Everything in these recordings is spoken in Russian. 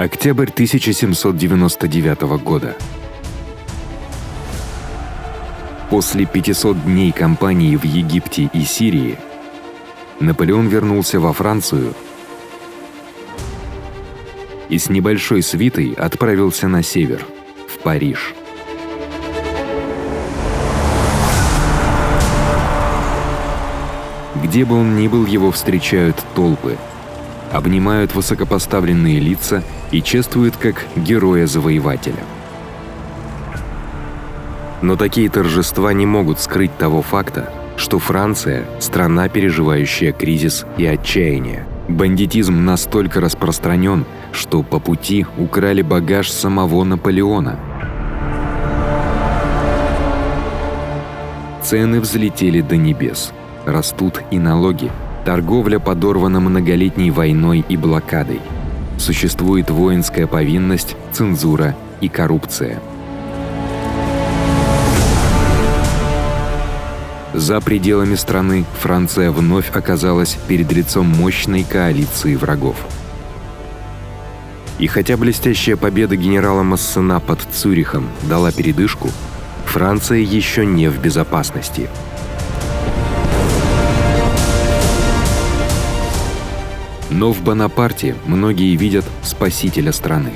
Октябрь 1799 года. После 500 дней кампании в Египте и Сирии Наполеон вернулся во Францию и с небольшой свитой отправился на север, в Париж. Где бы он ни был, его встречают толпы, обнимают высокопоставленные лица и чествуют как героя-завоевателя. Но такие торжества не могут скрыть того факта, что Франция – страна, переживающая кризис и отчаяние. Бандитизм настолько распространен, что по пути украли багаж самого Наполеона. Цены взлетели до небес, растут и налоги. Торговля подорвана многолетней войной и блокадой. Существует воинская повинность, цензура и коррупция. За пределами страны Франция вновь оказалась перед лицом мощной коалиции врагов. И хотя блестящая победа генерала Массена под Цюрихом дала передышку, Франция еще не в безопасности. Но в Бонапарте многие видят спасителя страны.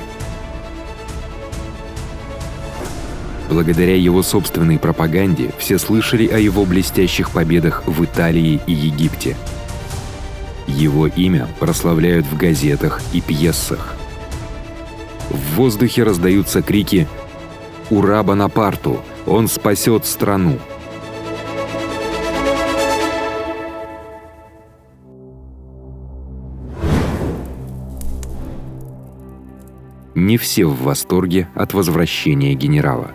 Благодаря его собственной пропаганде все слышали о его блестящих победах в Италии и Египте. Его имя прославляют в газетах и пьесах. В воздухе раздаются крики «Ура Бонапарту! Он спасет страну!». Не все в восторге от возвращения генерала.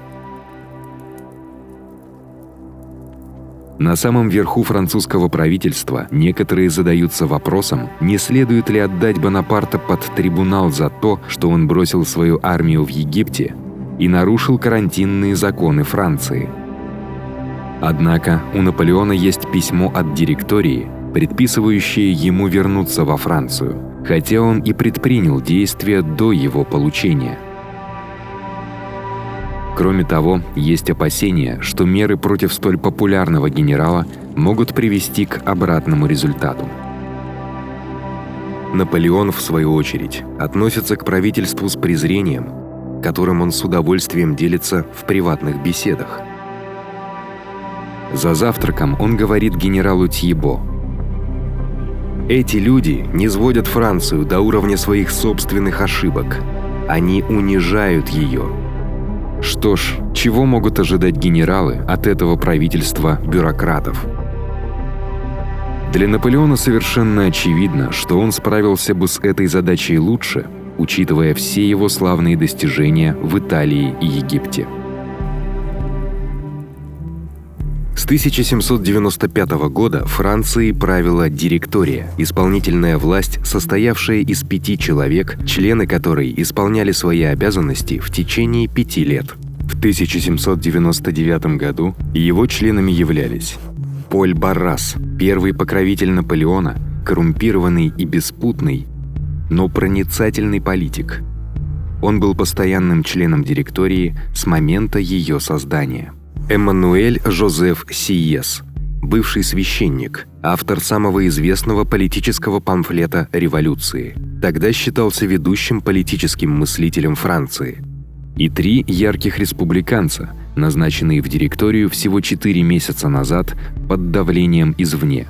На самом верху французского правительства некоторые задаются вопросом, не следует ли отдать Бонапарта под трибунал за то, что он бросил свою армию в Египте и нарушил карантинные законы Франции. Однако у Наполеона есть письмо от директории, предписывающее ему вернуться во Францию, хотя он и предпринял действия до его получения. Кроме того, есть опасения, что меры против столь популярного генерала могут привести к обратному результату. Наполеон, в свою очередь, относится к правительству с презрением, которым он с удовольствием делится в приватных беседах. За завтраком он говорит генералу Тьебо: «Эти люди низводят Францию до уровня своих собственных ошибок. Они унижают ее». Что ж, чего могут ожидать генералы от этого правительства бюрократов? Для Наполеона совершенно очевидно, что он справился бы с этой задачей лучше, учитывая все его славные достижения в Италии и Египте. С 1795 года Францией правила директория, исполнительная власть, состоявшая из 5 человек, члены которой исполняли свои обязанности в течение 5 лет. В 1799 году его членами являлись Поль Баррас, первый покровитель Наполеона, коррумпированный и беспутный, но проницательный политик. Он был постоянным членом директории с момента ее создания. Эммануэль Жозеф Сиес, бывший священник, автор самого известного политического памфлета революции, тогда считался ведущим политическим мыслителем Франции. И 3 ярких республиканца, назначенные в директорию всего 4 месяца назад под давлением извне.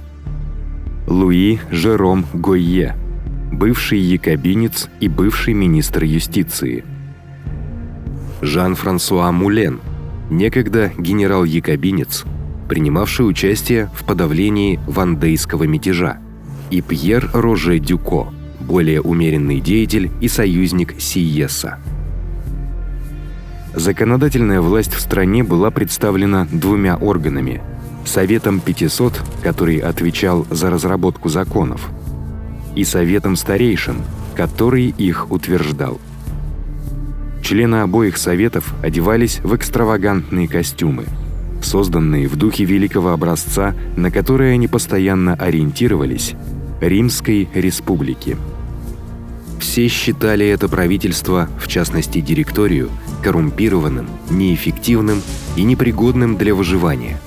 Луи Жером Гойе, бывший якобинец и бывший министр юстиции. Жан-Франсуа Мулен, некогда генерал-якобинец, принимавший участие в подавлении вандейского мятежа, и Пьер Роже Дюко, более умеренный деятель и союзник Сиеса. Законодательная власть в стране была представлена 2 органами: Советом 500, который отвечал за разработку законов, и Советом старейшин, который их утверждал. Члены обоих советов одевались в экстравагантные костюмы, созданные в духе великого образца, на который они постоянно ориентировались – Римской республики. Все считали это правительство, в частности директорию, коррумпированным, неэффективным и непригодным для выживания.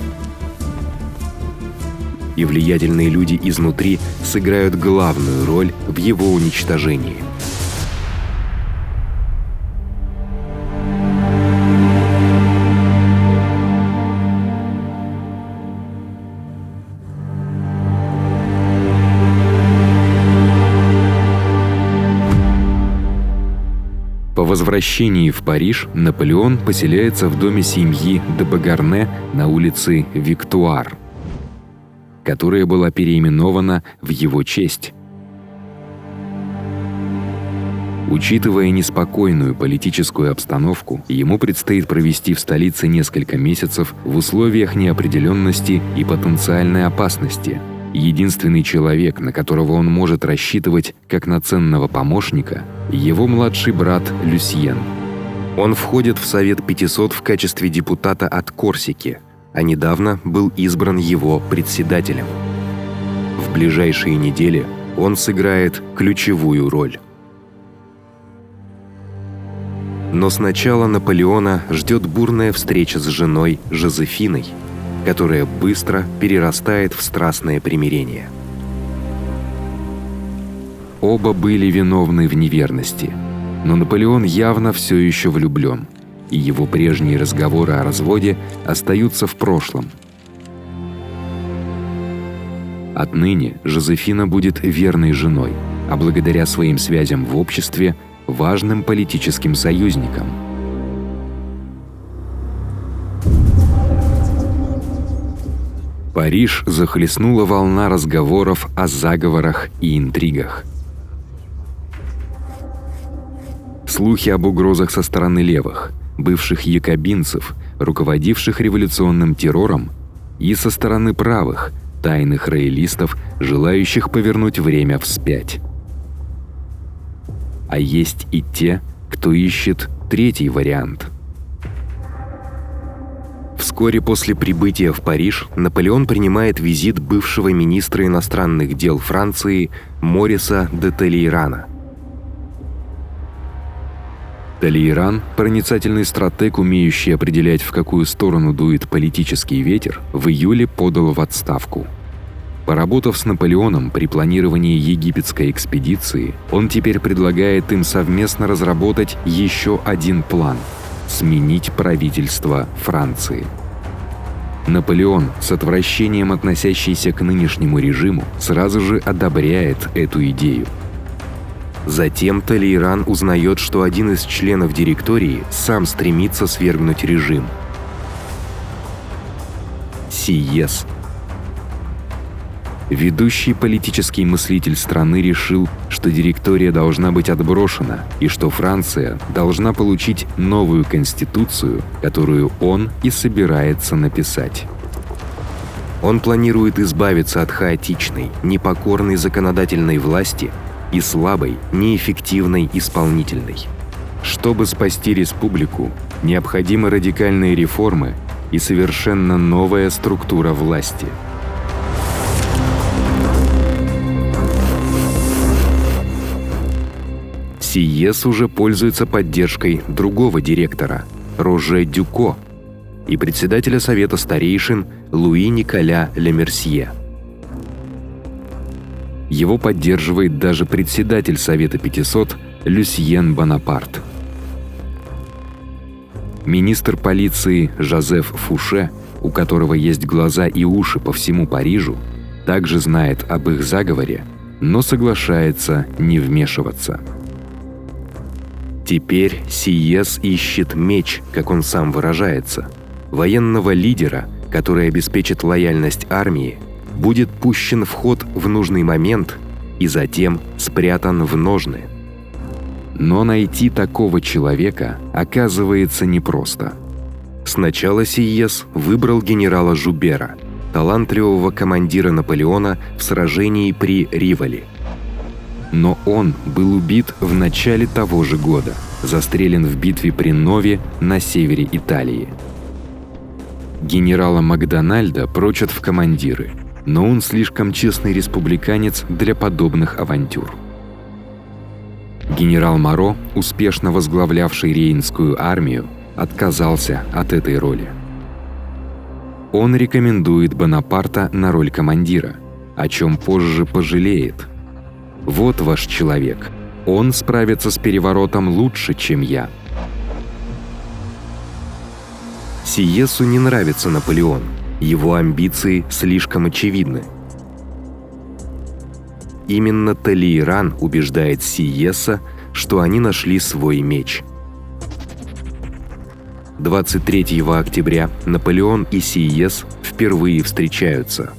И влиятельные люди изнутри сыграют главную роль в его уничтожении. По возвращении в Париж Наполеон поселяется в доме семьи де Багарне на улице Виктуар, которая была переименована в его честь. Учитывая неспокойную политическую обстановку, ему предстоит провести в столице несколько месяцев в условиях неопределенности и потенциальной опасности. Единственный человек, на которого он может рассчитывать как на ценного помощника, его младший брат Люсьен. Он входит в Совет 500 в качестве депутата от Корсики, а недавно был избран его председателем. В ближайшие недели он сыграет ключевую роль. Но сначала Наполеона ждет бурная встреча с женой Жозефиной, которая быстро перерастает в страстное примирение. Оба были виновны в неверности, но Наполеон явно все еще влюблен, и его прежние разговоры о разводе остаются в прошлом. Отныне Жозефина будет верной женой, а благодаря своим связям в обществе – важным политическим союзником. Париж захлестнула волна разговоров о заговорах и интригах. Слухи об угрозах со стороны левых, бывших якобинцев, руководивших революционным террором, и со стороны правых, тайных роялистов, желающих повернуть время вспять. А есть и те, кто ищет третий вариант. Вскоре после прибытия в Париж Наполеон принимает визит бывшего министра иностранных дел Франции Мориса де Толейрана. Толейран, проницательный стратег, умеющий определять, в какую сторону дует политический ветер, в июле подал в отставку. Поработав с Наполеоном при планировании египетской экспедиции, он теперь предлагает им совместно разработать еще один план – сменить правительство Франции. Наполеон, с отвращением относящийся к нынешнему режиму, сразу же одобряет эту идею. Затем Толейран узнает, что один из членов директории сам стремится свергнуть режим. Сиес. Ведущий политический мыслитель страны решил, что директория должна быть отброшена и что Франция должна получить новую конституцию, которую он и собирается написать. Он планирует избавиться от хаотичной, непокорной законодательной власти и слабой, неэффективной исполнительной. Чтобы спасти республику, необходимы радикальные реформы и совершенно новая структура власти. Сиес уже пользуется поддержкой другого директора, Роже Дюко, и председателя Совета старейшин Луи Николя Лемерсье. Его поддерживает даже председатель Совета 500 Люсьен Бонапарт. Министр полиции Жозеф Фуше, у которого есть глаза и уши по всему Парижу, также знает об их заговоре, но соглашается не вмешиваться. Теперь Сиес ищет меч, как он сам выражается, военного лидера, который обеспечит лояльность армии, будет пущен в ход в нужный момент и затем спрятан в ножны. Но найти такого человека оказывается непросто. Сначала Сиес выбрал генерала Жубера, талантливого командира Наполеона в сражении при Риволи. Но он был убит в начале того же года, застрелен в битве при Нове на севере Италии. Генерала Макдональда прочат в командиры, но он слишком честный республиканец для подобных авантюр. Генерал Моро, успешно возглавлявший Рейнскую армию, отказался от этой роли. Он рекомендует Бонапарта на роль командира, о чем позже пожалеет. «Вот ваш человек. Он справится с переворотом лучше, чем я». Сиесу не нравится Наполеон. Его амбиции слишком очевидны. Именно Талейран убеждает Сиеса, что они нашли свой меч. 23 октября Наполеон и Сиес впервые встречаются.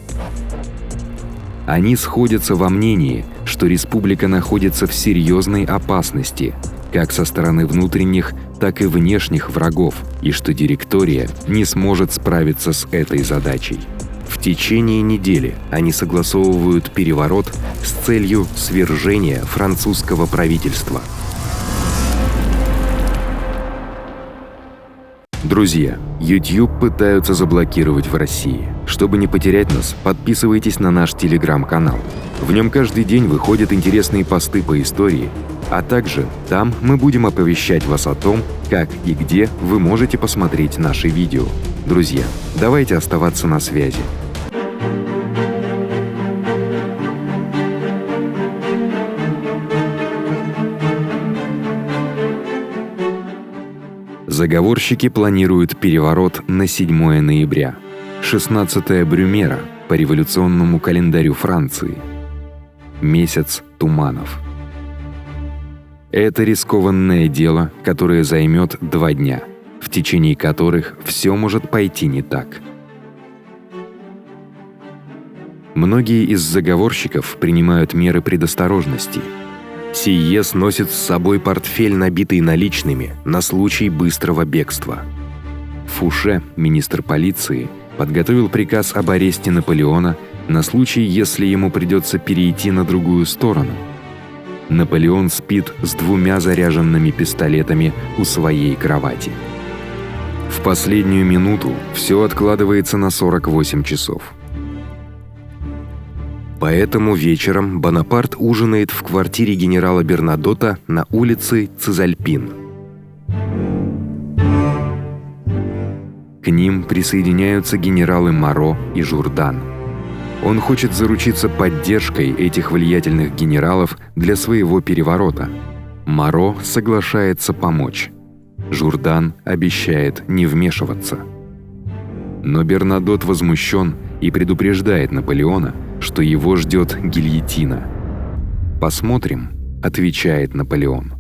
Они сходятся во мнении, что республика находится в серьезной опасности, как со стороны внутренних, так и внешних врагов, и что директория не сможет справиться с этой задачей. В течение недели они согласовывают переворот с целью свержения французского правительства. Друзья, YouTube пытаются заблокировать в России. Чтобы не потерять нас, подписывайтесь на наш телеграм-канал. В нем каждый день выходят интересные посты по истории, а также там мы будем оповещать вас о том, как и где вы можете посмотреть наши видео. Друзья, давайте оставаться на связи. Заговорщики планируют переворот на 7 ноября, 16 Брюмера по революционному календарю Франции. Месяц туманов. Это рискованное дело, которое займет 2 дня, в течение которых все может пойти не так. Многие из заговорщиков принимают меры предосторожности. Сиес носит с собой портфель, набитый наличными, на случай быстрого бегства. Фуше, министр полиции, подготовил приказ об аресте Наполеона на случай, если ему придется перейти на другую сторону. Наполеон спит с 2 заряженными пистолетами у своей кровати. В последнюю минуту все откладывается на 48 часов. Поэтому вечером Бонапарт ужинает в квартире генерала Бернадотта на улице Цезальпин. К ним присоединяются генералы Моро и Журдан. Он хочет заручиться поддержкой этих влиятельных генералов для своего переворота. Моро соглашается помочь. Журдан обещает не вмешиваться. Но Бернадотт возмущен и предупреждает Наполеона, что его ждет гильотина. «Посмотрим», — отвечает Наполеон.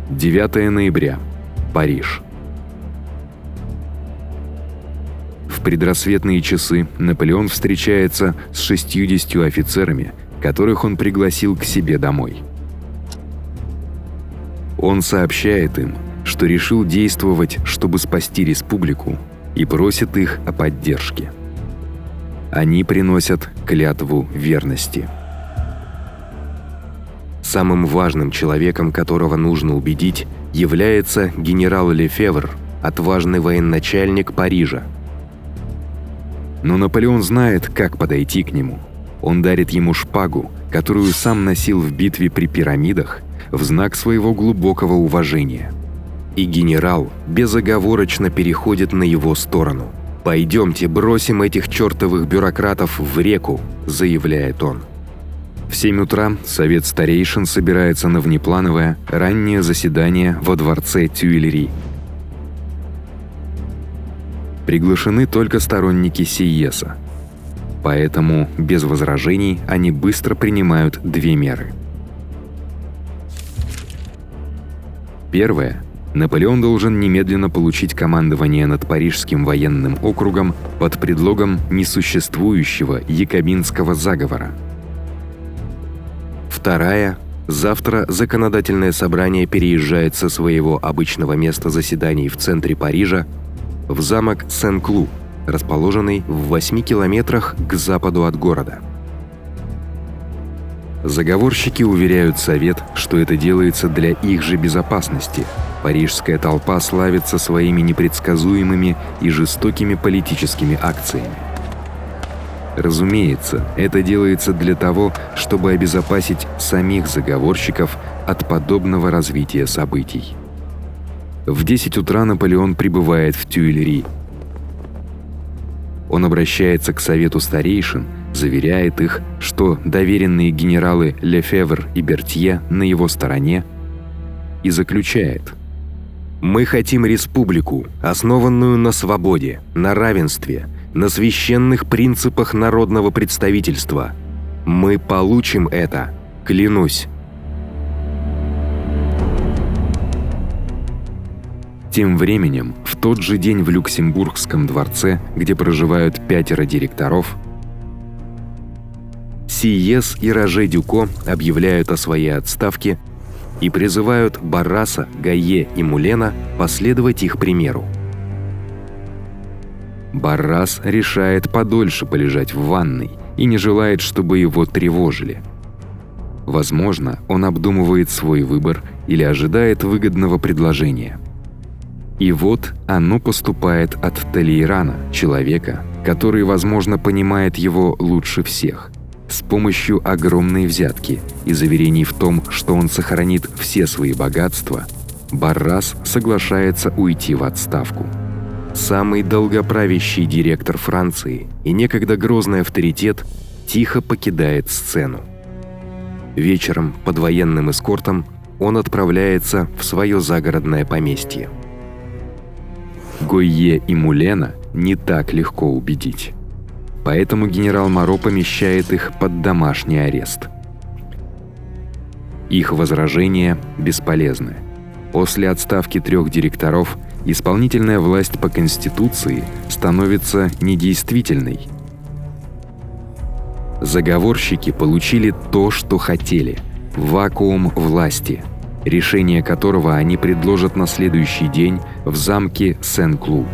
«9 ноября. Париж. В предрассветные часы Наполеон встречается с 60 офицерами, которых он пригласил к себе домой. Он сообщает им, что решил действовать, чтобы спасти республику, и просит их о поддержке. Они приносят клятву верности. Самым важным человеком, которого нужно убедить, является генерал Лефевр, отважный военачальник Парижа. Но Наполеон знает, как подойти к нему. Он дарит ему шпагу, которую сам носил в битве при пирамидах, в знак своего глубокого уважения. И генерал безоговорочно переходит на его сторону. «Пойдемте бросим этих чертовых бюрократов в реку», — заявляет он. В 7 утра совет старейшин собирается на внеплановое раннее заседание во дворце Тюильри. Приглашены только сторонники Сиеса. Поэтому без возражений они быстро принимают 2 меры. Первое. Наполеон должен немедленно получить командование над Парижским военным округом под предлогом несуществующего якобинского заговора. Вторая. Завтра законодательное собрание переезжает со своего обычного места заседаний в центре Парижа в замок Сен-Клу, расположенной в 8 километрах к западу от города. Заговорщики уверяют Совет, что это делается для их же безопасности. Парижская толпа славится своими непредсказуемыми и жестокими политическими акциями. Разумеется, это делается для того, чтобы обезопасить самих заговорщиков от подобного развития событий. В 10 утра Наполеон прибывает в Тюильри. Он обращается к Совету старейшин, заверяет их, что доверенные генералы Лефевр и Бертье на его стороне, и заключает: «Мы хотим республику, основанную на свободе, на равенстве, на священных принципах народного представительства. Мы получим это, клянусь». Тем временем, в тот же день в Люксембургском дворце, где проживают 5 директоров, Сиес и Роже Дюко объявляют о своей отставке и призывают Барраса, Гайе и Мулена последовать их примеру. Баррас решает подольше полежать в ванной и не желает, чтобы его тревожили. Возможно, он обдумывает свой выбор или ожидает выгодного предложения. И вот оно поступает от Талейрана, человека, который, возможно, понимает его лучше всех, с помощью огромной взятки и заверений в том, что он сохранит все свои богатства. Баррас соглашается уйти в отставку. Самый долгоправящий директор Франции и некогда грозный авторитет тихо покидает сцену. Вечером под военным эскортом он отправляется в свое загородное поместье. Гойе и Мулена не так легко убедить. Поэтому генерал Моро помещает их под домашний арест. Их возражения бесполезны. После отставки 3 директоров исполнительная власть по Конституции становится недействительной. Заговорщики получили то, что хотели – вакуум власти, решение которого они предложат на следующий день в замке Сен-Клу.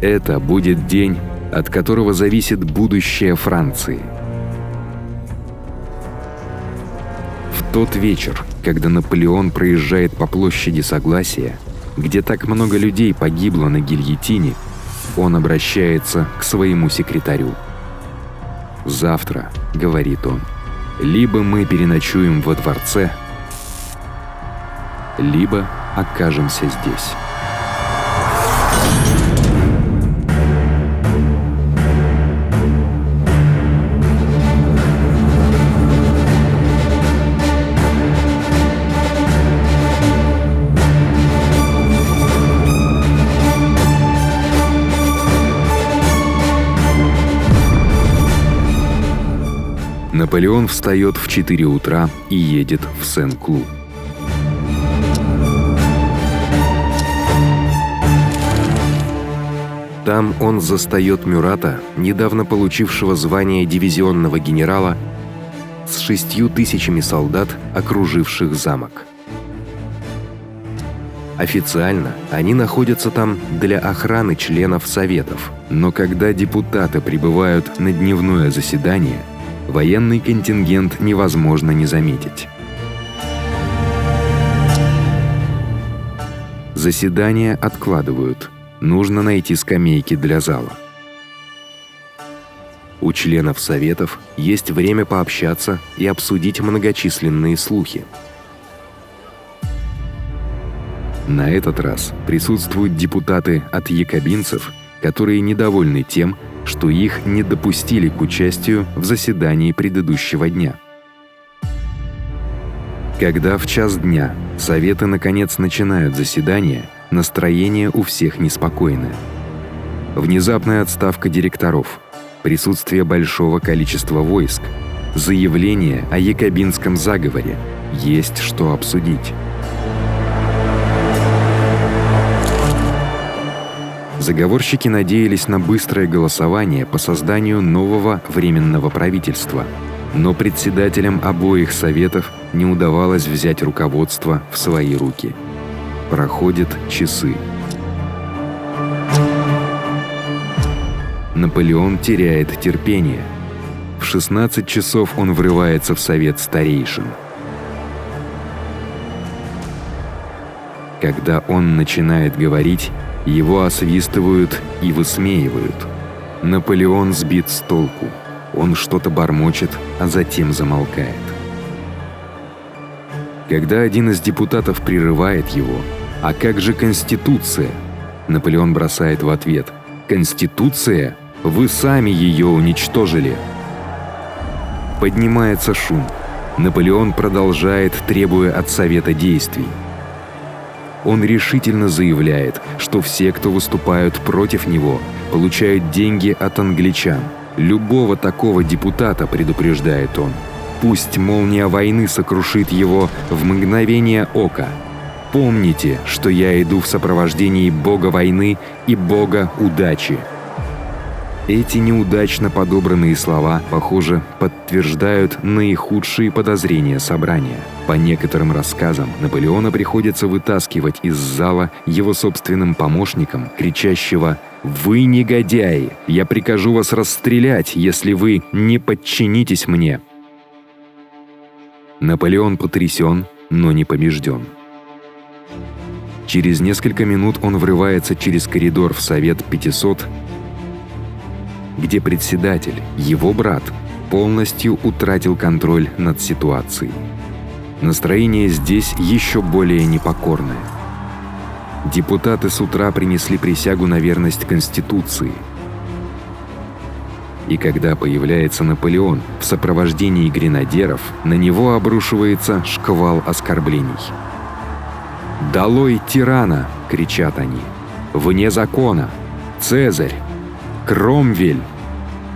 Это будет день, от которого зависит будущее Франции. В тот вечер, когда Наполеон проезжает по площади Согласия, где так много людей погибло на гильотине, он обращается к своему секретарю. «Завтра, — говорит он, — либо мы переночуем во дворце, либо окажемся здесь». Наполеон встает в 4 утра и едет в Сен-Клу. Там он застает Мюрата, недавно получившего звание дивизионного генерала, с 6000 солдат, окруживших замок. Официально они находятся там для охраны членов советов, но когда депутаты прибывают на дневное заседание, военный контингент невозможно не заметить. Заседания откладывают. Нужно найти скамейки для зала. У членов советов есть время пообщаться и обсудить многочисленные слухи. На этот раз присутствуют депутаты от якобинцев, которые недовольны тем, что их не допустили к участию в заседании предыдущего дня. Когда в час дня советы наконец начинают заседание, настроение у всех неспокойное. Внезапная отставка директоров, присутствие большого количества войск, заявление о якобинском заговоре, есть что обсудить. Заговорщики надеялись на быстрое голосование по созданию нового временного правительства, но председателям обоих советов не удавалось взять руководство в свои руки. Проходят часы. Наполеон теряет терпение. В 16 часов он врывается в совет старейшин. Когда он начинает говорить, его освистывают и высмеивают. Наполеон сбит с толку. Он что-то бормочет, а затем замолкает. Когда один из депутатов прерывает его: «А как же Конституция?» Наполеон бросает в ответ: «Конституция? Вы сами ее уничтожили!» Поднимается шум. Наполеон продолжает, требуя от Совета действий. Он решительно заявляет, что все, кто выступают против него, получают деньги от англичан. Любого такого депутата, предупреждает он, пусть молния войны сокрушит его в мгновение ока. Помните, что я иду в сопровождении бога войны и бога удачи. Эти неудачно подобранные слова, похоже, подтверждают наихудшие подозрения собрания. По некоторым рассказам, Наполеона приходится вытаскивать из зала его собственным помощником, кричащего: «Вы негодяи! Я прикажу вас расстрелять, если вы не подчинитесь мне!» Наполеон потрясен, но не побежден. Через несколько минут он врывается через коридор в Совет 500, где председатель, его брат, полностью утратил контроль над ситуацией. Настроение здесь еще более непокорное. Депутаты с утра принесли присягу на верность Конституции. И когда появляется Наполеон в сопровождении гренадеров, на него обрушивается шквал оскорблений. «Долой тирана!» — кричат они. «Вне закона! Цезарь! Кромвель!»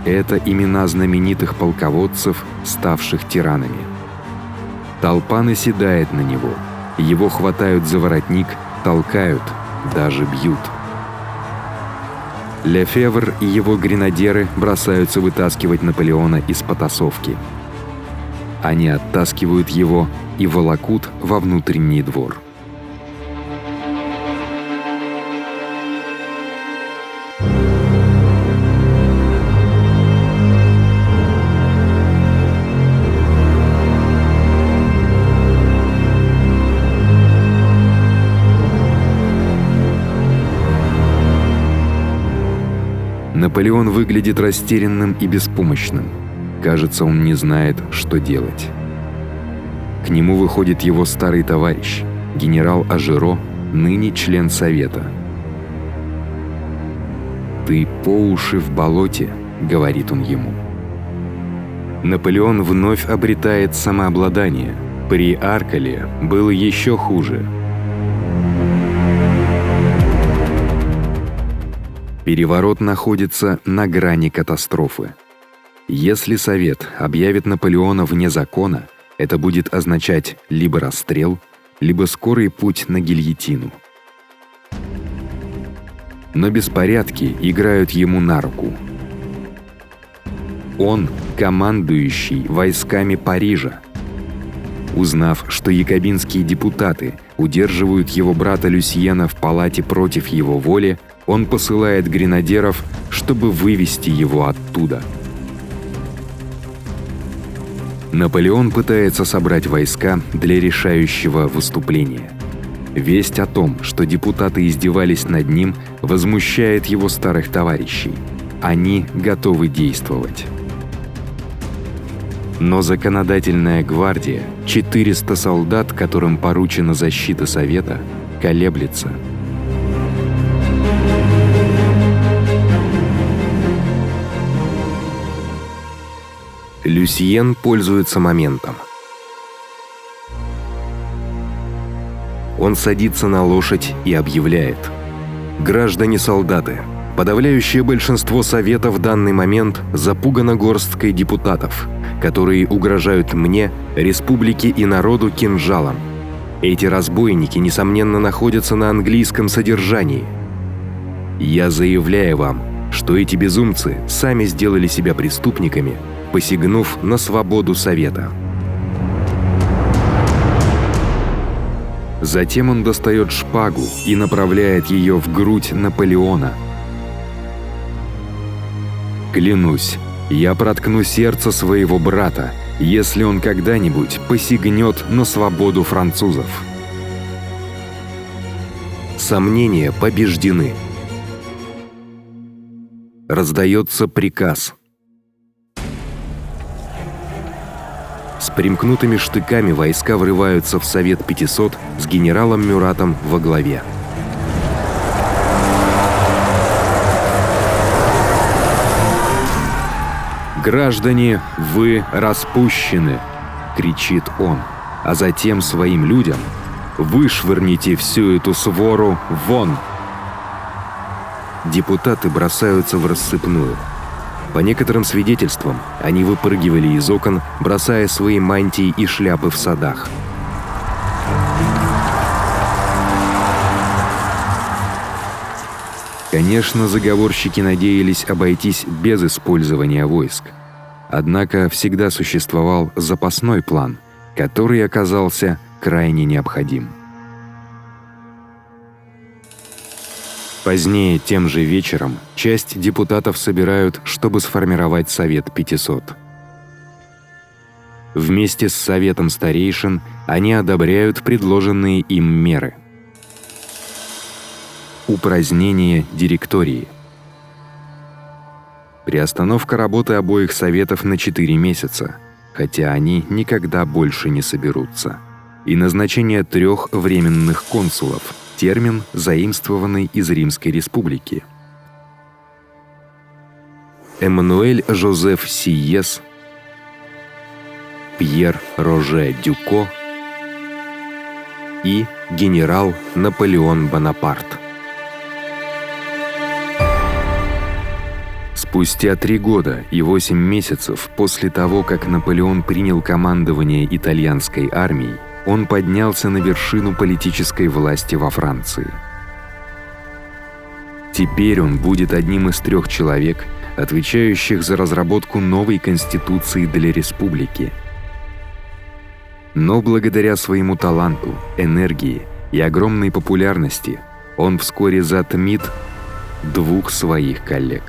Это имена знаменитых полководцев, ставших тиранами. Толпа наседает на него. Его хватают за воротник, толкают, даже бьют. Лефевр и его гренадеры бросаются вытаскивать Наполеона из потасовки. Они оттаскивают его и волокут во внутренний двор. Наполеон выглядит растерянным и беспомощным. Кажется, он не знает, что делать. К нему выходит его старый товарищ, генерал Ажеро, ныне член Совета. «Ты по уши в болоте», — говорит он ему. Наполеон вновь обретает самообладание. При Аркале было еще хуже. Переворот находится на грани катастрофы. Если Совет объявит Наполеона вне закона, это будет означать либо расстрел, либо скорый путь на гильотину. Но беспорядки играют ему на руку. Он командующий войсками Парижа. Узнав, что якобинские депутаты удерживают его брата Люсьена в палате против его воли, он посылает гренадеров, чтобы вывести его оттуда. Наполеон пытается собрать войска для решающего выступления. Весть о том, что депутаты издевались над ним, возмущает его старых товарищей. Они готовы действовать. Но законодательная гвардия, 400 солдат, которым поручена защита Совета, колеблется. Люсьен пользуется моментом. Он садится на лошадь и объявляет: «Граждане-солдаты, подавляющее большинство Совета в данный момент запугано горсткой депутатов, которые угрожают мне, республике и народу кинжалом. Эти разбойники, несомненно, находятся на английском содержании. Я заявляю вам, что эти безумцы сами сделали себя преступниками, посягнув на свободу Совета». Затем он достает шпагу и направляет ее в грудь Наполеона. Клянусь, я проткну сердце своего брата, если он когда-нибудь посягнет на свободу французов. Сомнения побеждены. Раздается приказ. С примкнутыми штыками войска врываются в Совет 500 с генералом Мюратом во главе. «Граждане, вы распущены!» — кричит он, а затем своим людям: «Вышвырните всю эту свору вон!» Депутаты бросаются в рассыпную. По некоторым свидетельствам, они выпрыгивали из окон, бросая свои мантии и шляпы в садах. Конечно, заговорщики надеялись обойтись без использования войск. Однако всегда существовал запасной план, который оказался крайне необходим. Позднее, тем же вечером, часть депутатов собирают, чтобы сформировать Совет 500. Вместе с Советом старейшин они одобряют предложенные им меры. Упразднение директории. Приостановка работы обоих советов на 4 месяца, хотя они никогда больше не соберутся. И назначение 3 временных консулов, термин, заимствованный из Римской республики. Эммануэль Жозеф Сиес, Пьер Роже Дюко и генерал Наполеон Бонапарт. Спустя 3 года и 8 месяцев после того, как Наполеон принял командование итальянской армией, он поднялся на вершину политической власти во Франции. Теперь он будет одним из 3 человек, отвечающих за разработку новой конституции для республики. Но благодаря своему таланту, энергии и огромной популярности он вскоре затмит 2 своих коллег.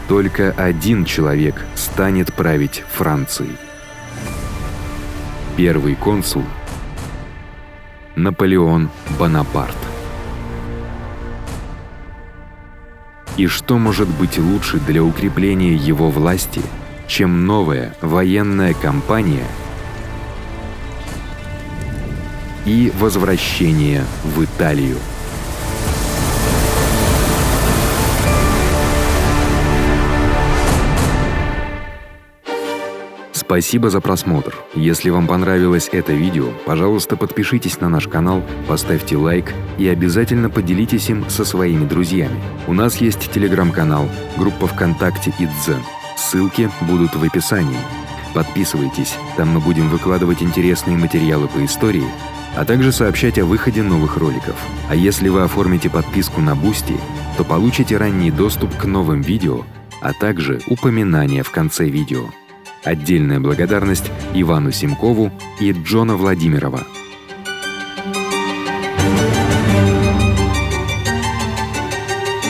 Только 1 человек станет править Францией. Первый консул – Наполеон Бонапарт. И что может быть лучше для укрепления его власти, чем новая военная кампания и возвращение в Италию? Спасибо за просмотр. Если вам понравилось это видео, пожалуйста, подпишитесь на наш канал, поставьте лайк и обязательно поделитесь им со своими друзьями. У нас есть телеграм-канал, группа ВКонтакте и Дзен. Ссылки будут в описании. Подписывайтесь, там мы будем выкладывать интересные материалы по истории, а также сообщать о выходе новых роликов. А если вы оформите подписку на Boosty, то получите ранний доступ к новым видео, а также упоминания в конце видео. Отдельная благодарность Ивану Симкову и Джона Владимирова.